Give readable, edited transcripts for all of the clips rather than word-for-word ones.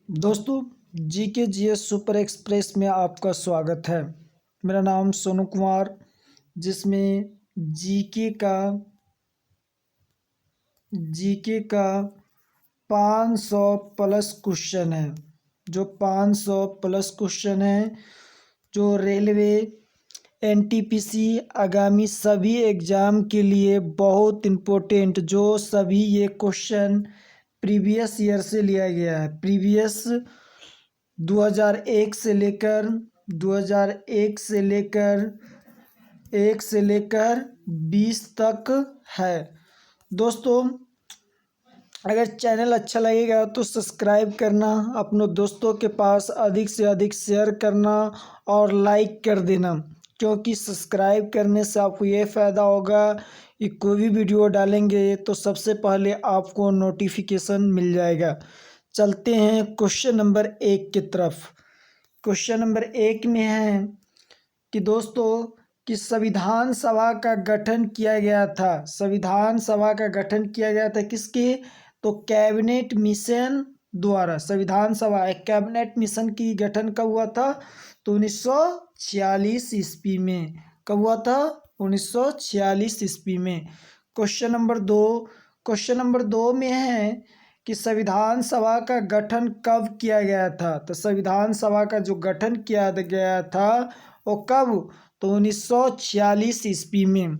दोस्तों, GK GS super express में आपका स्वागत है। मेरा नाम सोनू कुमार, जिसमें जीके का जीके का 500 प्लस क्वेश्चन है। जो 500 प्लस क्वेश्चन है, जो रेलवे, एनटीपीसी आगामी सभी एग्ज़ाम के लिए बहुत इम्पोर्टेंट, जो सभी ये क्वेश्चन प्रीवियस ईयर से लिया गया है। प्रीवियस 2001 से लेकर 2001 से लेकर 20 तक है। दोस्तों, अगर चैनल अच्छा लगेगा तो सब्सक्राइब करना, अपनों दोस्तों के पास अधिक से अधिक शेयर करना और लाइक कर देना, क्योंकि सब्सक्राइब करने से आपको ये फ़ायदा होगा कि कोई भी वीडियो डालेंगे तो सबसे पहले आपको नोटिफिकेशन मिल जाएगा। चलते हैं क्वेश्चन नंबर 1 की तरफ। क्वेश्चन नंबर 1 में है कि दोस्तों, कि संविधान सभा का गठन किया गया था। संविधान सभा का गठन किया गया था किसके? तो कैबिनेट मिशन द्वारा। संविधान सभा एक कैबिनेट मिशन की गठन कब हुआ था? तो 1946 ईस्वी में। कब हुआ था? 1946 ईस्वी में। क्वेश्चन नंबर दो में है कि संविधान सभा का गठन कब किया गया था। तो संविधान सभा का जो गठन किया गया था वो कब? तो 1946 ईस्वी में।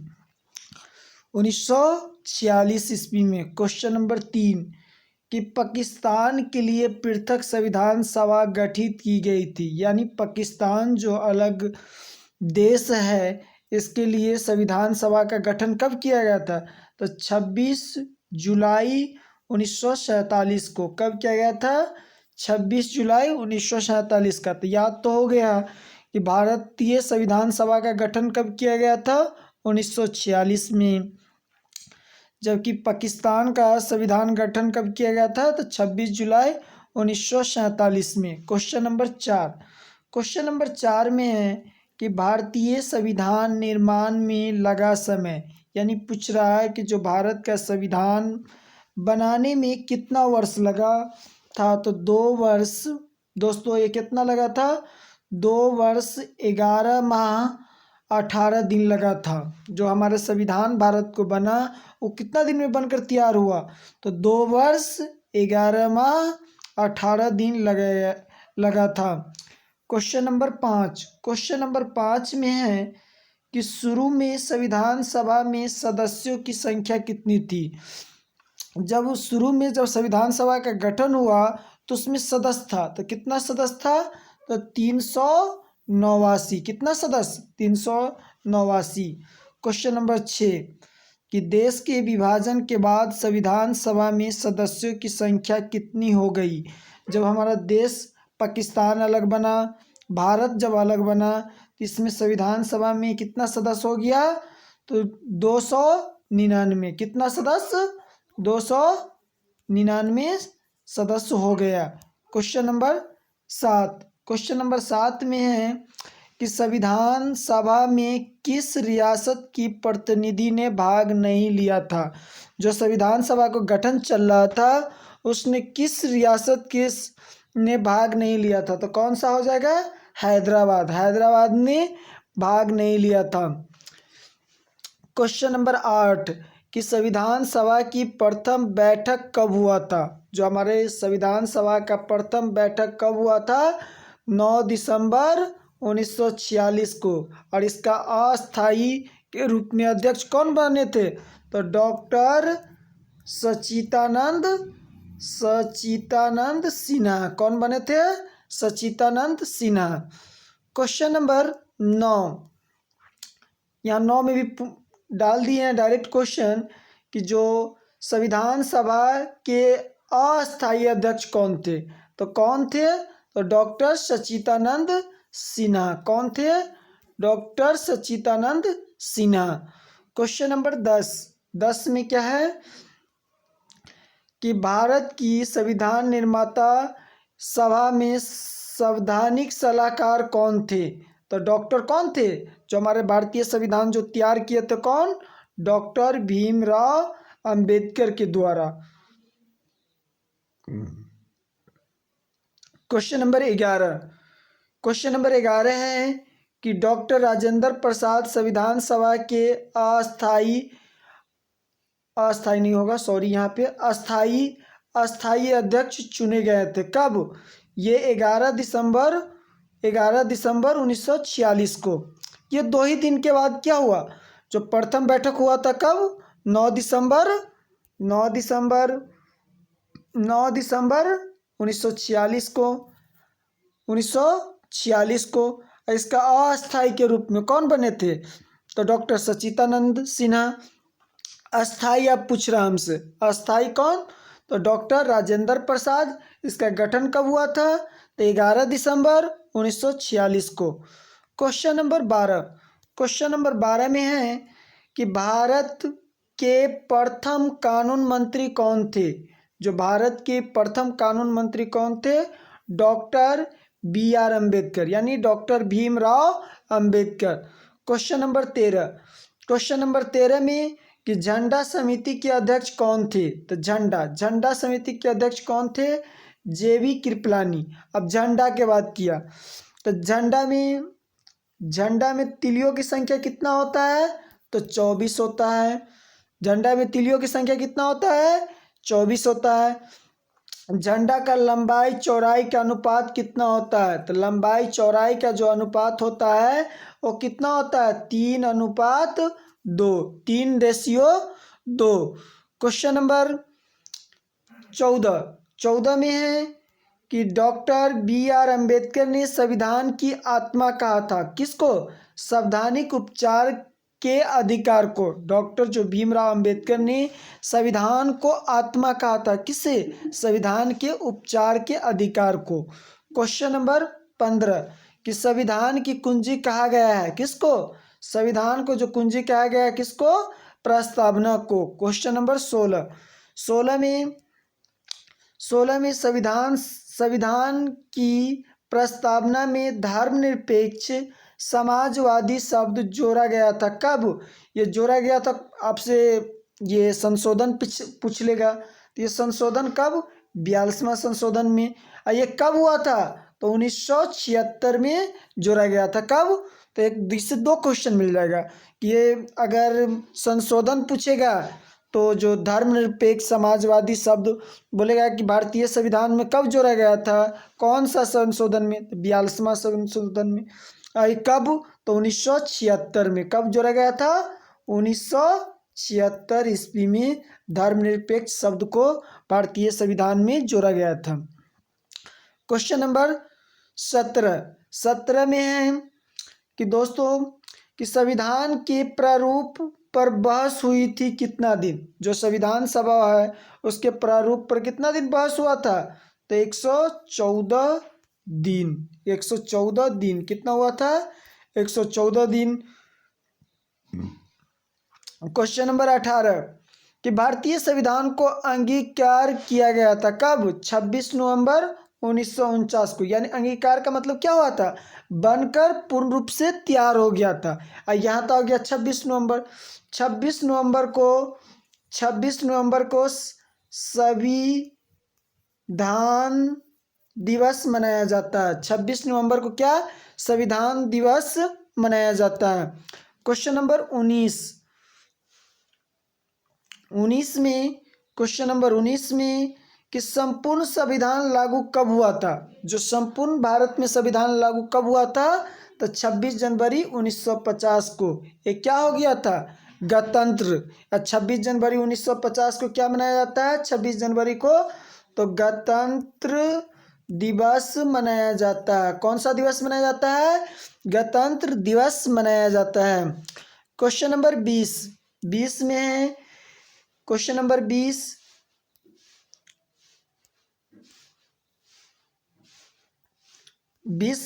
1946 ईस्वी में। क्वेश्चन नंबर 3 कि पाकिस्तान के लिए पृथक संविधान सभा गठित की गई थी। यानी पाकिस्तान जो अलग देश है, इसके लिए संविधान सभा का गठन कब किया गया था? तो 26 जुलाई 1947 को। कब किया गया था? 26 जुलाई 1947 का। तो याद तो हो गया कि भारतीय संविधान सभा का गठन कब किया गया था? 1946 में। जबकि पाकिस्तान का संविधान गठन कब किया गया था? तो 26 जुलाई 1947 में। क्वेश्चन नंबर 4 में है कि भारतीय संविधान निर्माण में लगा समय। यानी पूछ रहा है कि जो भारत का संविधान बनाने में कितना वर्ष लगा था? तो 2 वर्ष। दोस्तों, ये कितना लगा था? 2 वर्ष 11 माह 18 दिन लगा था। जो हमारा संविधान भारत को बना, वो कितना दिन में बनकर तैयार हुआ? तो 2 वर्ष 11 माह 18 दिन लगा था। क्वेश्चन नंबर 5 में है कि शुरू में संविधान सभा में सदस्यों की संख्या कितनी थी? जब संविधान सभा का गठन हुआ तो उसमें सदस्य था, तो कितना सदस्य था? तो 389। कितना सदस्य? 389। क्वेश्चन नंबर 6 कि देश के विभाजन के बाद संविधान सभा में सदस्यों की संख्या कितनी हो गई? जब हमारा देश पाकिस्तान अलग बना, भारत जब अलग बना, तो इसमें संविधान सभा में कितना सदस्य हो गया? तो 299। कितना सदस्य? 299 सदस्य हो गया। क्वेश्चन नंबर 7 में है कि संविधान सभा में किस रियासत की प्रतिनिधि ने भाग नहीं लिया था? जो संविधान सभा को गठन चल रहा था, उसने किस रियासत ने भाग नहीं लिया था? तो कौन सा हो जाएगा? हैदराबाद ने भाग नहीं लिया था। क्वेश्चन नंबर 8 कि संविधान सभा की प्रथम बैठक कब हुआ था? जो हमारे संविधान सभा का प्रथम बैठक कब हुआ था? 9 दिसंबर 1946 को। और इसका अस्थायी के रूप में अध्यक्ष कौन बने थे? तो डॉक्टर सच्चिदानंद सिन्हा। कौन बने थे? सच्चिदानंद सिन्हा। क्वेश्चन नंबर 9, यहाँ 9 में भी डाल दिए हैं डायरेक्ट क्वेश्चन कि जो संविधान सभा के अस्थायी अध्यक्ष कौन थे? तो कौन थे? तो डॉक्टर सच्चिदानंद सिन्हा। कौन थे? डॉक्टर सच्चिदानंद सिन्हा। क्वेश्चन नंबर 10 में क्या है कि भारत की संविधान निर्माता सभा में संवैधानिक सलाहकार कौन थे? तो डॉक्टर कौन थे? जो हमारे भारतीय संविधान जो तैयार किए थे, कौन? डॉक्टर भीमराव अंबेडकर के द्वारा। Question number 11। क्वेश्चन नंबर 11 है कि डॉक्टर राजेंद्र प्रसाद संविधान सभा के अस्थाई नहीं होगा, सॉरी, यहाँ पे अस्थाई अध्यक्ष चुने गए थे। कब? ये 11 दिसंबर 1946 को। ये 2 ही दिन के बाद क्या हुआ? जो प्रथम बैठक हुआ था कब? 9 दिसंबर 1946 को। 1946 को। इसका अस्थाई के रूप में कौन बने थे? तो डॉक्टर सच्चिदानंद सिन्हा। अस्थाई आप पूछ रहा हमसे, अस्थाई कौन? तो डॉक्टर राजेंद्र प्रसाद। इसका गठन कब हुआ था? तो 11 दिसंबर 1946 को। Question number 12। क्वेश्चन नंबर 12 में है कि भारत के प्रथम कानून मंत्री कौन थे? जो भारत के प्रथम कानून मंत्री कौन थे? डॉक्टर BR अम्बेडकर, यानी doctor Bhimrao Ambedkar. Question number 13। Question number 13 में कि झंडा समिति के अध्यक्ष कौन थे? तो झंडा समिति के अध्यक्ष कौन थे? JV कृपलानी। अब झंडा के बाद किया तो झंडा में तिलियों की संख्या कितना होता है? तो 24 होता है। झंडा में तिलियों की संख्या कितना होता है? 24 होता है। झंडा का लंबाई चौड़ाई का अनुपात कितना होता है? तो लंबाई चौड़ाई का जो अनुपात होता है वो कितना होता है? 3:2, 3:2। क्वेश्चन नंबर 14 में है कि डॉक्टर BR अम्बेडकर ने संविधान की आत्मा कहा था। किसको? संवैधानिक उपचार के अधिकार को। डॉक्टर जो भीमराव अम्बेडकर ने संविधान को आत्मा कहा था। किसे? संविधान के उपचार के अधिकार को। क्वेश्चन नंबर 15 कि संविधान की कुंजी कहा गया है। किसको? संविधान को जो कुंजी कहा गया है किसको? प्रस्तावना को। क्वेश्चन नंबर 16 में संविधान की प्रस्तावना में धर्मनिरपेक्ष समाजवादी शब्द जोड़ा गया था। कब ये जोड़ा गया था? आपसे ये संशोधन पूछ लेगा। तो ये संशोधन कब? 42वां संशोधन में। और ये कब हुआ था? तो 1976 में जोड़ा गया था। कब? तो इससे 2 क्वेश्चन मिल जाएगा कि ये अगर संशोधन पूछेगा तो जो धर्मनिरपेक्ष समाजवादी शब्द बोलेगा कि भारतीय संविधान में कब जोड़ा गया था, कौन सा संशोधन में? 42वां संशोधन में। कब? तो 1976 में। कब जोड़ा गया था? 1976 ईस्वी में धर्मनिरपेक्ष शब्द को भारतीय संविधान में जोड़ा गया था। क्वेश्चन नंबर 17 में है कि दोस्तों कि संविधान के प्रारूप पर बहस हुई थी कितना दिन? जो संविधान सभा है उसके प्रारूप पर कितना दिन बहस हुआ था? तो 114 दिन। 114 दिन कितना हुआ था? 114 दिन। क्वेश्चन नंबर 18 कि भारतीय संविधान को अंगीकार किया गया था। कब? 26 नवंबर 1949 को। यानी अंगीकार का मतलब क्या हुआ था? बनकर पूर्ण रूप से तैयार हो गया था। और यहाँ तो हो गया 26 नवंबर। 26 नवंबर को संविधान दिवस मनाया जाता है। 26 नवंबर को क्या? संविधान दिवस मनाया जाता है। क्वेश्चन नंबर 19 में कि संपूर्ण संविधान लागू कब हुआ था? जो संपूर्ण भारत में संविधान लागू कब हुआ था? तो 26 जनवरी 1950 को। ये क्या हो गया था? गणतंत्र। 26 जनवरी 1950 को क्या मनाया जाता है? 26 जनवरी को तो गणतंत्र दिवस मनाया जाता है। कौन सा दिवस मनाया जाता है? गणतंत्र दिवस मनाया जाता है। क्वेश्चन नंबर 20 में है। क्वेश्चन नंबर 20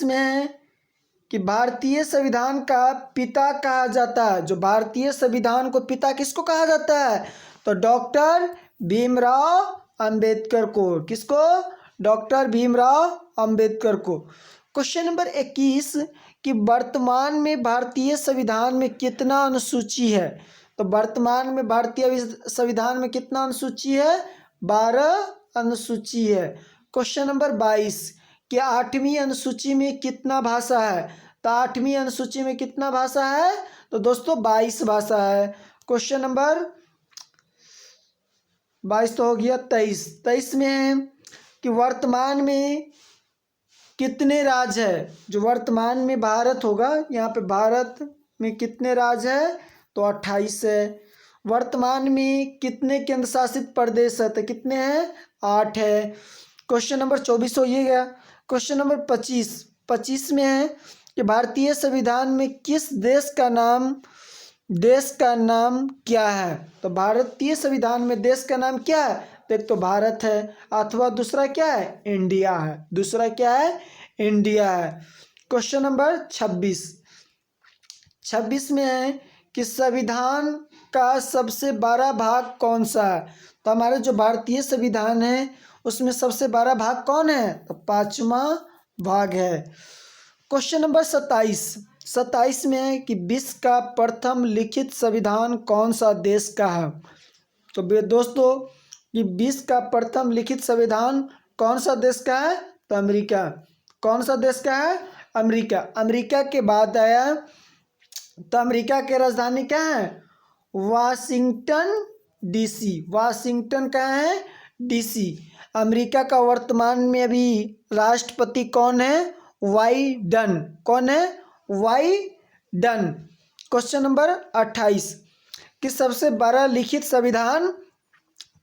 में है कि भारतीय संविधान का पिता कहा जाता है। जो भारतीय संविधान को पिता किसको कहा जाता है? तो डॉक्टर भीमराव अंबेडकर को। किसको? डॉक्टर भीमराव अंबेडकर को। क्वेश्चन नंबर 21 कि वर्तमान में भारतीय संविधान में कितना अनुसूची है? तो वर्तमान में भारतीय संविधान में कितना अनुसूची है? 12 अनुसूची है। क्वेश्चन नंबर 22 कि 8वीं अनुसूची में कितना भाषा है। तो 8वीं अनुसूची में कितना भाषा है, तो दोस्तों 22 भाषा है। क्वेश्चन नंबर 22 तो हो गया। 23 में है कि वर्तमान में कितने राज्य है। जो वर्तमान में भारत होगा, यहाँ पे भारत में कितने राज्य है, तो 28 है। वर्तमान में कितने केंद्र शासित प्रदेश है, तो कितने हैं, 8 है। क्वेश्चन नंबर 24 हो ये गया। क्वेश्चन नंबर 25 में है कि भारतीय संविधान में किस देश का नाम क्या है। तो भारतीय संविधान में देश का नाम क्या है, तो एक तो भारत है, अथवा दूसरा क्या है, इंडिया है। दूसरा क्या है, इंडिया है। क्वेश्चन नंबर 26 में है कि संविधान का सबसे बड़ा भाग कौन सा है। तो हमारे जो भारतीय संविधान है उसमें सबसे बड़ा भाग कौन है, तो 5वां भाग है। क्वेश्चन नंबर 27 में है कि विश्व का प्रथम लिखित संविधान कौन सा देश का है। तो दोस्तों कि विश्व का प्रथम लिखित संविधान कौन सा देश का है, तो अमेरिका। कौन सा देश का है, अमेरिका। अमेरिका के बाद आया, तो अमेरिका की राजधानी क्या है, वाशिंगटन डीसी। वाशिंगटन कहाँ है, डीसी। अमेरिका का वर्तमान में अभी राष्ट्रपति कौन है, बाइडन। कौन है, बाइडन। क्वेश्चन नंबर 28 कि सबसे बड़ा लिखित संविधान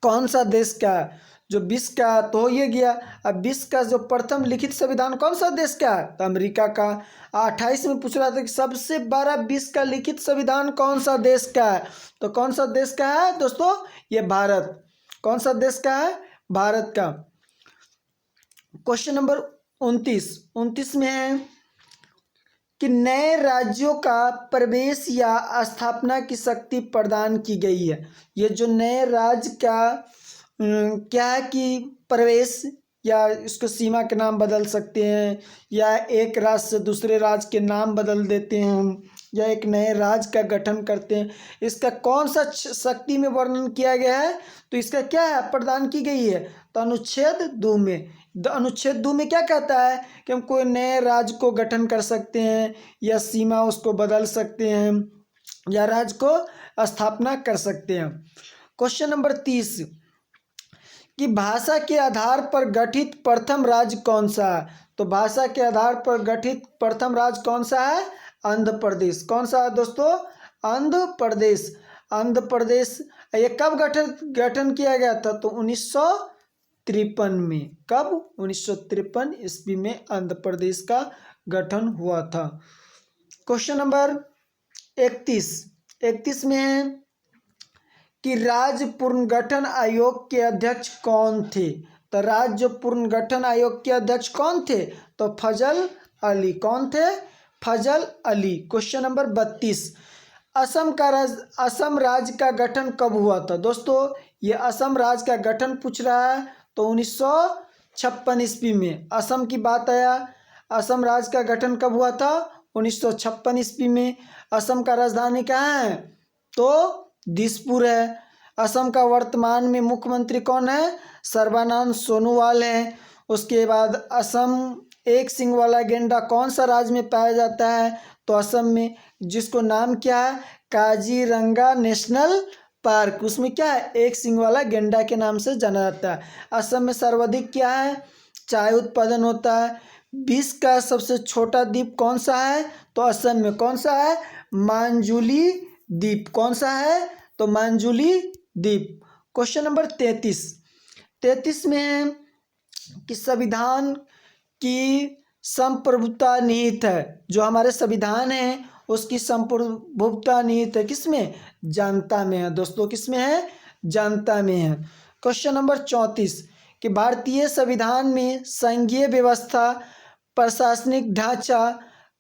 कौन सा देश का है। जो विश्व का तो हो ये गया। अब विश्व का जो प्रथम लिखित संविधान कौन सा देश का है, तो अमेरिका का। 28 में पूछ रहा था कि सबसे बड़ा विश्व का लिखित संविधान कौन सा देश का है, तो कौन सा देश का है दोस्तों, ये भारत। कौन सा देश का है, भारत का। क्वेश्चन नंबर 29 में है कि नए राज्यों का प्रवेश या स्थापना की शक्ति प्रदान की गई है। ये जो नए राज्य का क्या है कि प्रवेश या इसको सीमा के नाम बदल सकते हैं, या एक राज्य से दूसरे राज्य के नाम बदल देते हैं, या एक नए राज्य का गठन करते हैं। इसका कौन सा शक्ति में वर्णन किया गया है, तो इसका क्या है, प्रदान की गई है, तो अनुच्छेद 2 में। अनुच्छेद 2 में क्या कहता है कि हम कोई नए राज्य को गठन कर सकते हैं, या सीमा उसको बदल सकते हैं, या राज्य को स्थापना कर सकते हैं। क्वेश्चन नंबर 30 कि भाषा के आधार पर गठित प्रथम राज्य कौन सा है। तो भाषा के आधार पर गठित प्रथम राज्य कौन सा है, आंध्र प्रदेश। कौन सा है दोस्तों, आंध्र प्रदेश। आंध्र प्रदेश ये कब गठन किया गया था, तो 1953 में। कब, 1953 ईस्वी में आंध्र प्रदेश का गठन हुआ था। क्वेश्चन नंबर 31 में है कि राज्य पुनर्गठन आयोग के अध्यक्ष कौन थे। तो राज्य पुनर्गठन आयोग के अध्यक्ष कौन थे, तो फजल अली। कौन थे, फजल अली। क्वेश्चन नंबर 32 असम राज्य का गठन कब हुआ था। दोस्तों ये असम राज्य का गठन पूछ रहा है, तो 1956 ईस्वी में असम की बात आया। असम राज्य का गठन कब हुआ था, 1956 ईस्वी में। असम का राजधानी कहाँ है, तो दिसपुर है। असम का वर्तमान में मुख्यमंत्री कौन है, सर्बानंद सोनोवाल है। उसके बाद असम एक सिंग वाला गेंडा कौन सा राज्य में पाया जाता है, तो असम में, जिसको नाम क्या है, काजीरंगा नेशनल पार्क। उसमें क्या है, एक सिंग वाला गेंडा के नाम से जाना जाता है। असम में सर्वाधिक क्या है, चाय उत्पादन होता है। विश्व का सबसे छोटा द्वीप कौन सा है, तो असम में कौन सा है, मांजुली द्वीप। कौन सा है, तो मांजुली द्वीप। क्वेश्चन नंबर 33 में है कि संविधान की संप्रभुता निहित है। जो हमारे संविधान है उसकी संप्रभुता निहित है किसमें, जनता में है दोस्तों। किसमें है, जनता में है। क्वेश्चन नंबर 34 कि भारतीय संविधान में संघीय व्यवस्था प्रशासनिक ढांचा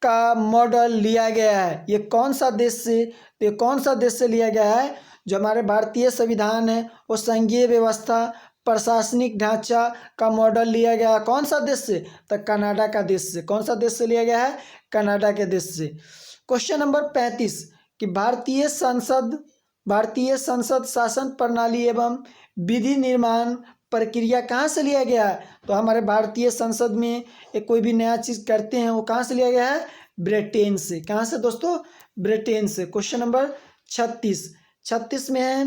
का मॉडल लिया गया है। ये कौन सा देश से लिया गया है। जो हमारे भारतीय संविधान है वो संघीय व्यवस्था प्रशासनिक ढांचा का मॉडल लिया गया कौन सा देश से, तो कनाडा का देश से। कौन सा देश से लिया गया है, कनाडा के देश से। क्वेश्चन नंबर 35 कि भारतीय संसद शासन प्रणाली एवं विधि निर्माण प्रक्रिया कहाँ से लिया गया है? तो हमारे भारतीय संसद में एक कोई भी नया चीज़ करते हैं वो कहाँ से लिया गया है? ब्रिटेन से। कहाँ से दोस्तों? ब्रिटेन से। क्वेश्चन नंबर 36 में है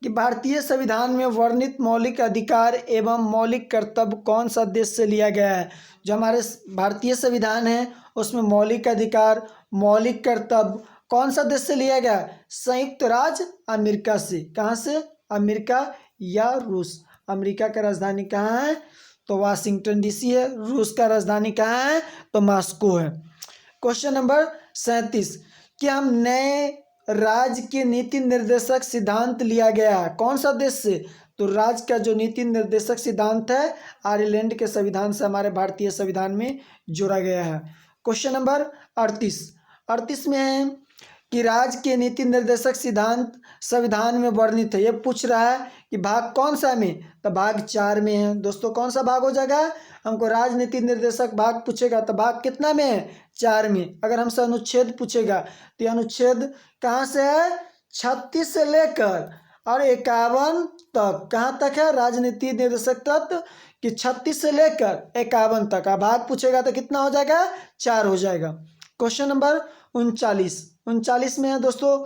कि भारतीय संविधान में वर्णित मौलिक अधिकार एवं मौलिक कर्तव्य कौन सा देश से लिया गया है? जो हमारे भारतीय संविधान है उसमें मौलिक अधिकार, मौलिक कर्तव्य कौन सा देश से लिया गया? संयुक्त राज्य अमेरिका से। कहाँ से? अमेरिका या रूस। अमेरिका का राजधानी कहाँ है? तो वाशिंगटन डीसी है। रूस का राजधानी कहाँ है? तो मॉस्को है। क्वेश्चन नंबर 37 कि हम नए राज्य के नीति निर्देशक सिद्धांत लिया गया है कौन सा देश से? तो राज्य का जो नीति निर्देशक सिद्धांत है आयरलैंड के संविधान से हमारे भारतीय संविधान में जोड़ा गया है। क्वेश्चन नंबर 38 में है कि राज्य के नीति निर्देशक सिद्धांत संविधान में वर्णित है। ये पूछ रहा है कि भाग कौन सा में? तो भाग 4 में है। दोस्तों कौन सा भाग हो जाएगा? हमको राजनीति निर्देशक भाग पूछेगा तो भाग कितना में है? 4 में। अगर हमसे अनुच्छेद पूछेगा तो ये अनुच्छेद कहाँ से है? 36 से लेकर और 51 तक। कहाँ तक है? राजनीति निर्देशक तत्व कि 36 से लेकर 51 तक। अब भाग पूछेगा तो कितना हो जाएगा? 4 हो जाएगा। क्वेश्चन नंबर 39 में है दोस्तों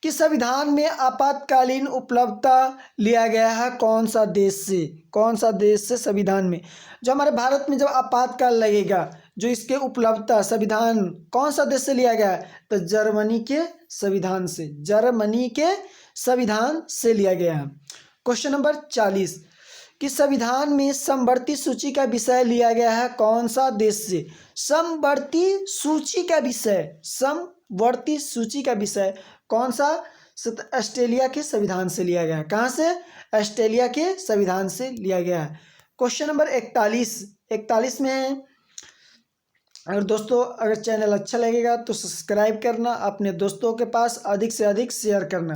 कि संविधान में आपातकालीन उपलब्धता लिया गया है कौन सा देश से? कौन सा देश से संविधान में? जो हमारे भारत में जब आपातकाल लगेगा जो इसके उपलब्धता संविधान कौन सा देश से लिया गया है? तो जर्मनी के संविधान से। जर्मनी के संविधान से लिया गया है। क्वेश्चन नंबर 40 कि संविधान में समवर्ती सूची का विषय लिया गया है कौन सा देश से? समवर्ती सूची का विषय, समवर्ती सूची का विषय कौन सा? ऑस्ट्रेलिया के संविधान से लिया गया है। कहाँ से? ऑस्ट्रेलिया के संविधान से लिया गया है। क्वेश्चन नंबर 41 में है। अगर दोस्तों अगर चैनल अच्छा लगेगा तो सब्सक्राइब करना, अपने दोस्तों के पास अधिक से अधिक शेयर करना।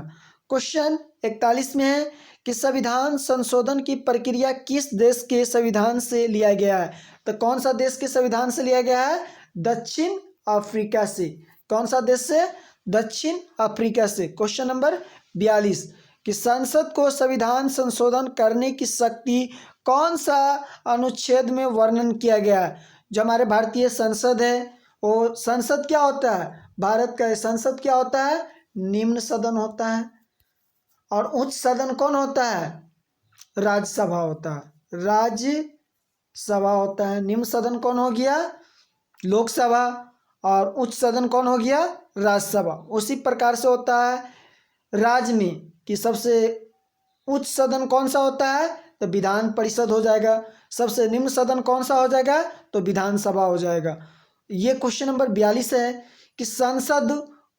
क्वेश्चन 41 में है कि संविधान संशोधन की प्रक्रिया किस देश के संविधान से लिया गया है? तो कौन सा देश के संविधान से लिया गया है? दक्षिण अफ्रीका से। कौन सा देश से? दक्षिण अफ्रीका से। क्वेश्चन नंबर 42 कि संसद को संविधान संशोधन करने की शक्ति कौन सा अनुच्छेद में वर्णन किया गया है? जो हमारे भारतीय संसद है वो संसद क्या होता है? भारत का संसद क्या होता है? निम्न सदन होता है। और उच्च सदन कौन होता है? राज्यसभा होता है। राज्यसभा होता है। निम्न सदन कौन हो गया? लोकसभा। और उच्च सदन कौन हो गया? राज्यसभा। उसी प्रकार से होता है राज्य में कि सबसे उच्च सदन कौन सा होता है? तो विधान परिषद हो जाएगा। सबसे निम्न सदन कौन सा हो जाएगा? तो विधानसभा हो जाएगा। ये क्वेश्चन नंबर 42 है कि संसद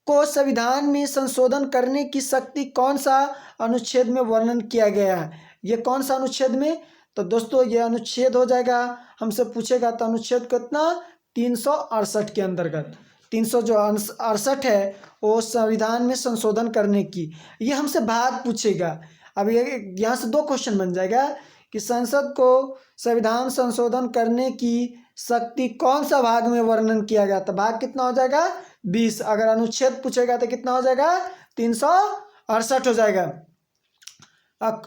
को संविधान में संशोधन करने की शक्ति कौन सा अनुच्छेद में वर्णन किया गया है? ये कौन सा अनुच्छेद में? तो दोस्तों ये अनुच्छेद हो जाएगा, हमसे पूछेगा तो अनुच्छेद कितना? 368 के अंतर्गत। 368 है वो संविधान में संशोधन करने की। ये हमसे भाग पूछेगा। अब ये यहाँ से 2 क्वेश्चन बन जाएगा कि संसद को संविधान संशोधन करने की शक्ति कौन सा भाग में वर्णन किया गया? तो भाग कितना हो जाएगा? 20। अगर अनुच्छेद पूछेगा तो कितना हो जाएगा? 368 हो जाएगा।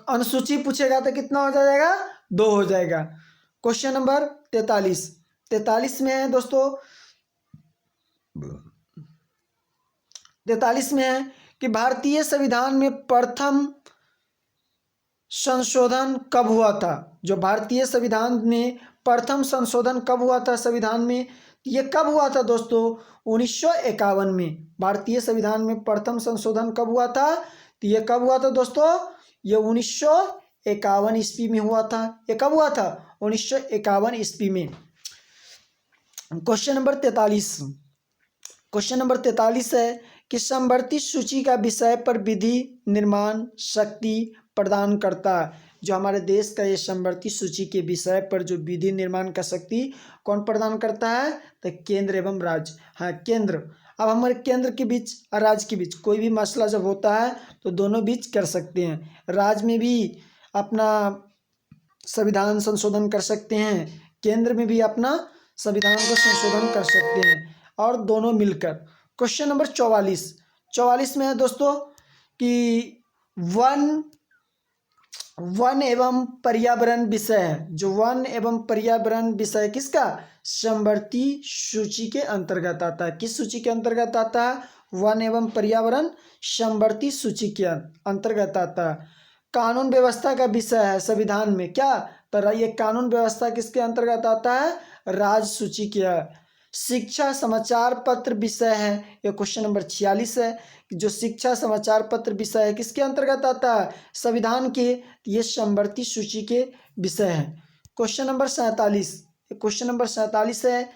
अनुसूची पूछेगा तो कितना हो जाएगा? 2 हो जाएगा। क्वेश्चन नंबर 43 में है दोस्तों 43 में है कि भारतीय संविधान में प्रथम संशोधन कब हुआ था? जो भारतीय संविधान में प्रथम संशोधन कब हुआ था संविधान में? ये कब हुआ था दोस्तों? 1951 में। भारतीय संविधान में प्रथम संशोधन कब हुआ था? तो ये कब हुआ था दोस्तों? ये 1951 ईस्वी में हुआ था। ये कब हुआ था? 1951 ईस्वी में। क्वेश्चन नंबर 43 है कि समवर्ती सूची का विषय पर विधि निर्माण शक्ति प्रदान करता है। जो हमारे देश का ये समवर्ती सूची के विषय पर जो विधि निर्माण का शक्ति कौन प्रदान करता है? तो केंद्र एवं राज्य। हाँ, केंद्र। अब हमारे केंद्र के बीच और राज्य के बीच कोई भी मसला जब होता है तो दोनों बीच कर सकते हैं। राज्य में भी अपना संविधान संशोधन कर सकते हैं, केंद्र में भी अपना संविधान को संशोधन कर सकते हैं, और दोनों मिलकर। क्वेश्चन नंबर 44 में है दोस्तों कि वन वन एवं पर्यावरण विषय है, जो वन एवं पर्यावरण विषय किसका, समवर्ती सूची के अंतर्गत आता है। किस सूची के अंतर्गत आता है, वन एवं पर्यावरण समवर्ती सूची के अंतर्गत आता है। कानून व्यवस्था का विषय है संविधान में, क्या, तो ये कानून व्यवस्था किसके अंतर्गत आता है, राज सूची के। शिक्षा समाचार पत्र विषय है, ये क्वेश्चन नंबर 46 है, जो शिक्षा समाचार पत्र विषय है किसके अंतर्गत आता है, संविधान के, ये समवर्ती सूची के विषय है। क्वेश्चन नंबर 47, क्वेश्चन नंबर 47 है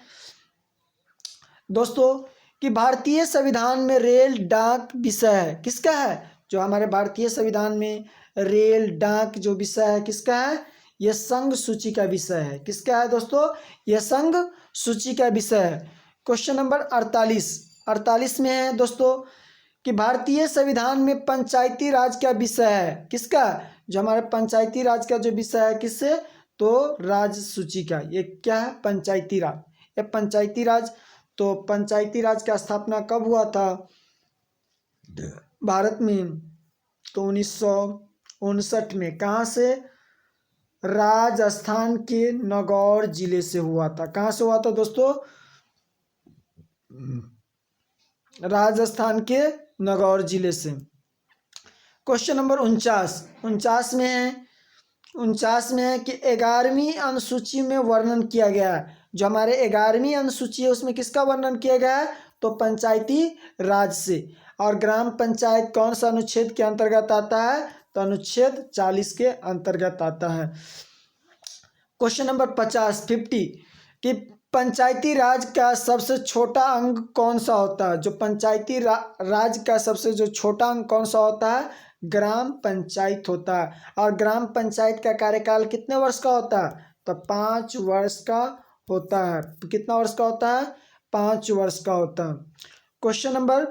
दोस्तों कि भारतीय संविधान में रेल डाक विषय है, किसका है, जो हमारे भारतीय संविधान में रेल डाक जो विषय है किसका है, यह संघ सूची का विषय है। किसका है दोस्तों, यह संघ सूची का विषय है। क्वेश्चन नंबर 48 में है दोस्तों कि भारतीय संविधान में पंचायती राज का विषय है, किसका, जो हमारे पंचायती राज का जो विषय है किससे, तो राज सूची का। ये क्या है, पंचायती राज, ये पंचायती राज। तो पंचायती राज का स्थापना कब हुआ था भारत में, तो 1959 में। कहाँ से, राजस्थान के नागौर जिले से हुआ था। कहाँ से हुआ था दोस्तों, राजस्थान के नागौर जिले से। क्वेश्चन नंबर 49 में है, 49 में है कि 11वीं अनुसूची में वर्णन किया गया है, जो हमारे 11वीं अनुसूची है उसमें किसका वर्णन किया गया है, तो पंचायती राज से। और ग्राम पंचायत कौन सा अनुच्छेद के अंतर्गत आता है, तो अनुच्छेद 40 के अंतर्गत आता है। क्वेश्चन नंबर 50 कि पंचायती राज का सबसे छोटा अंग कौन सा होता है, जो पंचायती राज का सबसे जो छोटा अंग कौन सा होता है, ग्राम पंचायत होता है। और ग्राम पंचायत का कार्यकाल कितने वर्ष का होता है, तो 5 वर्ष का होता है। कितना वर्ष का होता है, 5 वर्ष का होता है। क्वेश्चन नंबर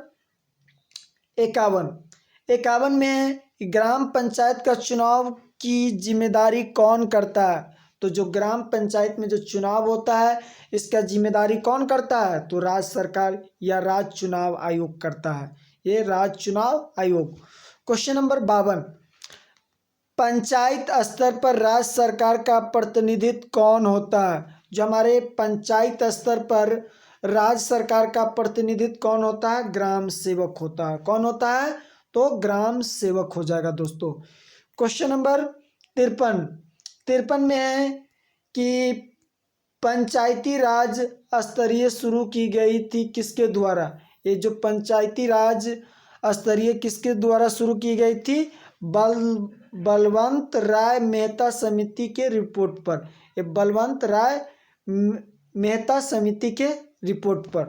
51 में है कि ग्राम पंचायत का चुनाव की जिम्मेदारी कौन करता है, तो जो ग्राम पंचायत में जो चुनाव होता है इसका जिम्मेदारी कौन करता है, तो राज्य सरकार या राज्य चुनाव आयोग करता है, ये राज्य चुनाव आयोग। क्वेश्चन नंबर 52, पंचायत स्तर पर राज्य सरकार का प्रतिनिधित्व कौन होता है, जो हमारे पंचायत स्तर पर राज्य सरकार का प्रतिनिधित्व कौन होता है, ग्राम सेवक होता है। कौन होता है, तो ग्राम सेवक हो जाएगा दोस्तों। क्वेश्चन नंबर 53 में है कि पंचायती राज स्तरीय शुरू की गई थी किसके द्वारा, ये जो पंचायती राज स्तरीय किसके द्वारा शुरू की गई थी, बलवंत राय मेहता समिति के रिपोर्ट पर, ये बलवंत राय मेहता समिति के रिपोर्ट पर।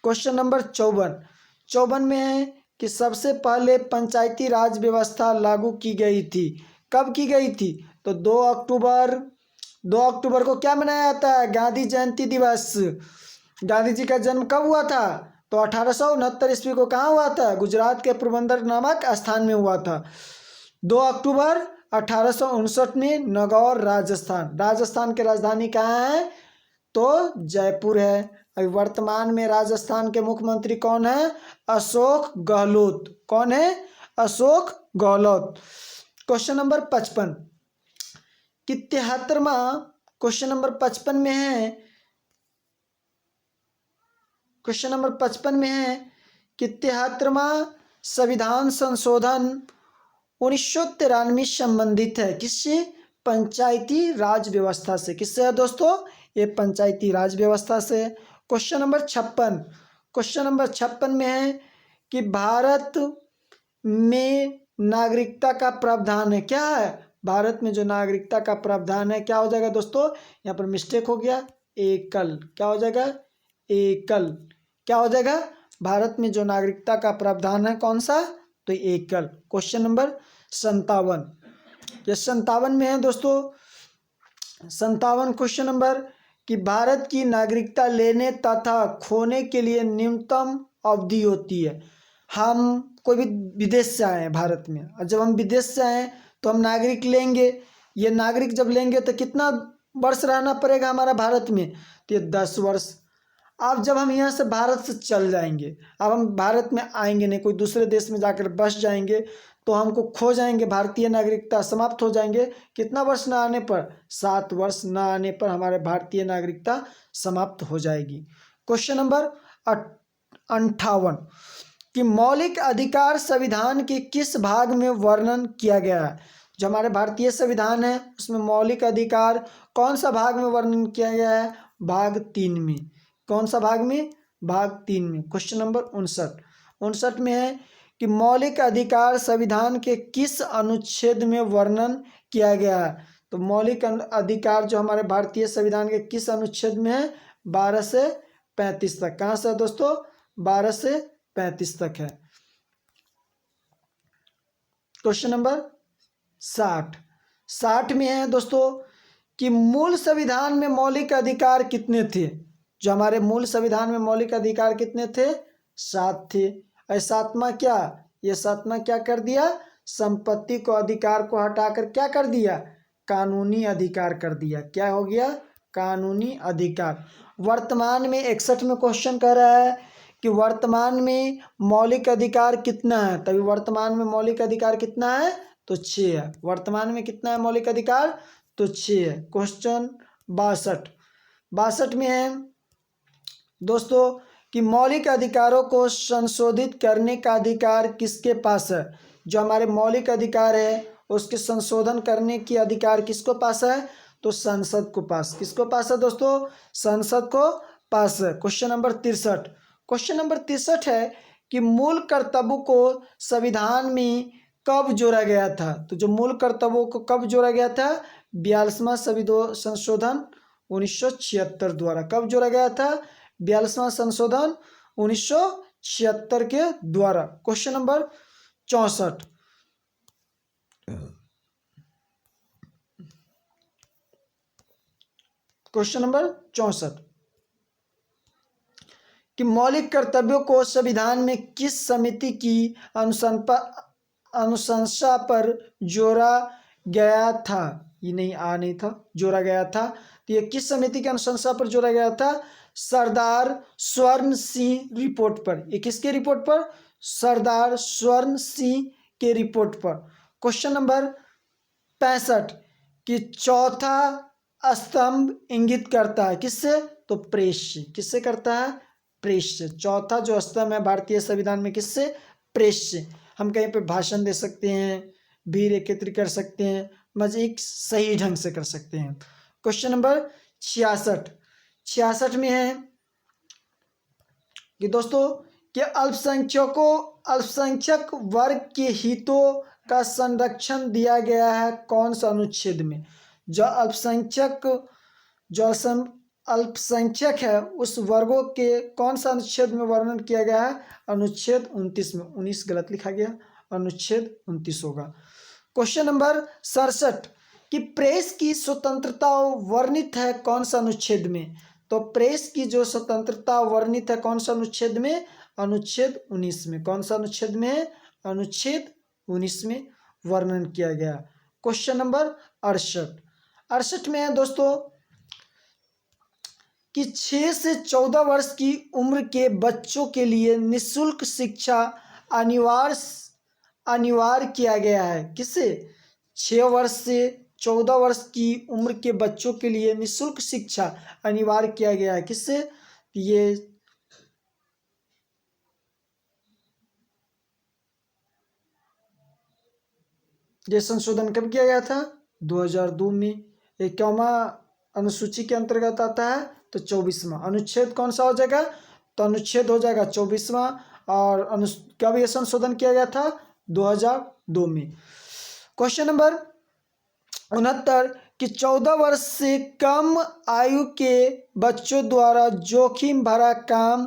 क्वेश्चन नंबर 54 में है कि सबसे पहले पंचायती राज व्यवस्था लागू की गई थी, कब की गई थी, तो 2 अक्टूबर को क्या मनाया जाता है, गांधी जयंती दिवस। गांधी जी का जन्म कब हुआ था, तो 1869 ईस्वी को कहाँ हुआ था, गुजरात के पोरबंदर नामक स्थान में हुआ था। 2 अक्टूबर 1859 में नागौर राजस्थान की राजधानी कहाँ है, तो जयपुर है। अभी वर्तमान में राजस्थान के मुख्यमंत्री कौन है, अशोक गहलोत। कौन है, अशोक गहलोत। क्वेश्चन नंबर 55 कि 73वां क्वेश्चन नंबर 55 में है, क्वेश्चन नंबर 55 में है कि 73वां संविधान संशोधन 1993 संबंधित है किससे, पंचायती राज व्यवस्था से। किससे है दोस्तों, ये पंचायती राज व्यवस्था से। क्वेश्चन नंबर 56 में है कि भारत में नागरिकता का प्रावधान है, क्या है, भारत में जो नागरिकता का प्रावधान है क्या हो जाएगा दोस्तों, यहाँ पर मिस्टेक हो गया, एकल। क्या हो जाएगा, एकल। क्या हो जाएगा, भारत में जो नागरिकता का प्रावधान है कौन सा, तो एकल। क्वेश्चन नंबर 57, ये 57 में है दोस्तों, 57 क्वेश्चन नंबर कि भारत की नागरिकता लेने तथा खोने के लिए न्यूनतम अवधि होती है। हम कोई भी विदेश से आए हैं भारत में, और जब हम विदेश से आए तो हम नागरिक लेंगे, ये नागरिक जब लेंगे तो कितना वर्ष रहना पड़ेगा हमारा भारत में, तो ये 10 वर्ष। अब जब हम यहाँ से भारत से चल जाएंगे, अब हम भारत में आएंगे नहीं, कोई दूसरे देश में जाकर बस जाएंगे, तो हमको खो जाएंगे, भारतीय नागरिकता समाप्त हो जाएंगे। कितना वर्ष ना आने पर? 7 वर्ष ना आने पर हमारे भारतीय नागरिकता समाप्त हो जाएगी। क्वेश्चन नंबर 58 कि मौलिक अधिकार संविधान के किस भाग में वर्णन किया गया है? जो हमारे भारतीय संविधान है उसमें मौलिक अधिकार कौन सा भाग में वर्णन किया गया है? भाग 3 में। कौन सा भाग में? भाग 3 में। क्वेश्चन नंबर 59 में है कि मौलिक अधिकार संविधान के किस अनुच्छेद में वर्णन किया गया है? तो मौलिक अधिकार जो हमारे भारतीय संविधान के किस अनुच्छेद में है? 12 से 35 तक। कहाँ से है दोस्तों? 12 से 35 तक है। क्वेश्चन नंबर 60 में है दोस्तों कि मूल संविधान में मौलिक अधिकार कितने थे? जो हमारे मूल संविधान में मौलिक अधिकार कितने थे? 7 थे। और सातवां क्या? ये सातवां क्या कर दिया? संपत्ति को अधिकार को हटाकर क्या कर दिया? कानूनी अधिकार कर दिया। क्या हो गया? कानूनी अधिकार। वर्तमान में 61 में क्वेश्चन कर रहा है कि वर्तमान में मौलिक अधिकार कितना है? तभी वर्तमान में मौलिक अधिकार कितना है? तो 6 है। वर्तमान में कितना है मौलिक अधिकार? तो 6 है। क्वेश्चन 62 में है दोस्तों कि मौलिक अधिकारों को संशोधित करने का अधिकार किसके पास है? जो हमारे मौलिक अधिकार है उसके संशोधन करने की अधिकार किसको पास है? तो संसद को पास। किसको पास है दोस्तों? संसद को पास है। क्वेश्चन नंबर 63 है कि मूल कर्तव्यों को संविधान में कब जोड़ा गया था? तो जो मूल कर्तव्यों को कब जोड़ा गया था? 42वां संशोधन 1976 द्वारा। कब जोड़ा गया था? 42वां संशोधन 1976 के द्वारा। क्वेश्चन नंबर 64 कि मौलिक कर्तव्यों को संविधान में किस समिति की अनुशंसा पर जोड़ा गया था? ये नहीं था, जोड़ा गया था। तो ये किस समिति की अनुशंसा पर जोड़ा गया था? सरदार स्वर्ण सिंह रिपोर्ट पर। ये किसके रिपोर्ट पर? सरदार स्वर्ण सिंह के रिपोर्ट पर। क्वेश्चन नंबर 65 कि चौथा स्तंभ इंगित करता है किससे? तो प्रेस से। किससे करता है? प्रेस से। चौथा जो स्तंभ है भारतीय संविधान में किससे? प्रेस से। हम कहीं पे भाषण दे सकते हैं, भीड़ एकत्रित कर सकते हैं, एक सही ढंग से कर सकते हैं। क्वेश्चन नंबर 66 में है कि दोस्तों कि अल्पसंख्यक वर्ग के हितों का संरक्षण दिया गया है कौन सा अनुच्छेद में? जो अल्पसंख्यक है उस वर्गों के कौन सा अनुच्छेद में वर्णन किया गया है? अनुच्छेद 29 में। 19 गलत लिखा गया, अनुच्छेद 29 होगा। क्वेश्चन नंबर 67 कि प्रेस की स्वतंत्रता वर्णित है कौन सा अनुच्छेद में? तो प्रेस की जो स्वतंत्रता वर्णित है कौन सा अनुच्छेद में? अनुच्छेद 19 में। कौन सा अनुच्छेद में? अनुच्छेद 19 में वर्णन किया गया। क्वेश्चन नंबर 68 में है दोस्तों कि 6 से 14 वर्ष की उम्र के बच्चों के लिए निःशुल्क शिक्षा अनिवार्य किया गया है। किससे? 6 वर्ष से 14 वर्ष की उम्र के बच्चों के लिए निःशुल्क शिक्षा अनिवार्य किया गया है। किससे? ये संशोधन कब किया गया था? 2002 में। 51वां अनुसूची के अंतर्गत आता है तो 24वां अनुच्छेद कौन सा हो जाएगा? तो अनुच्छेद हो जाएगा 24वां। और कब यह संशोधन किया गया था? 2002 में। क्वेश्चन नंबर 69 कि 14 वर्ष से कम आयु के बच्चों द्वारा जोखिम भरा काम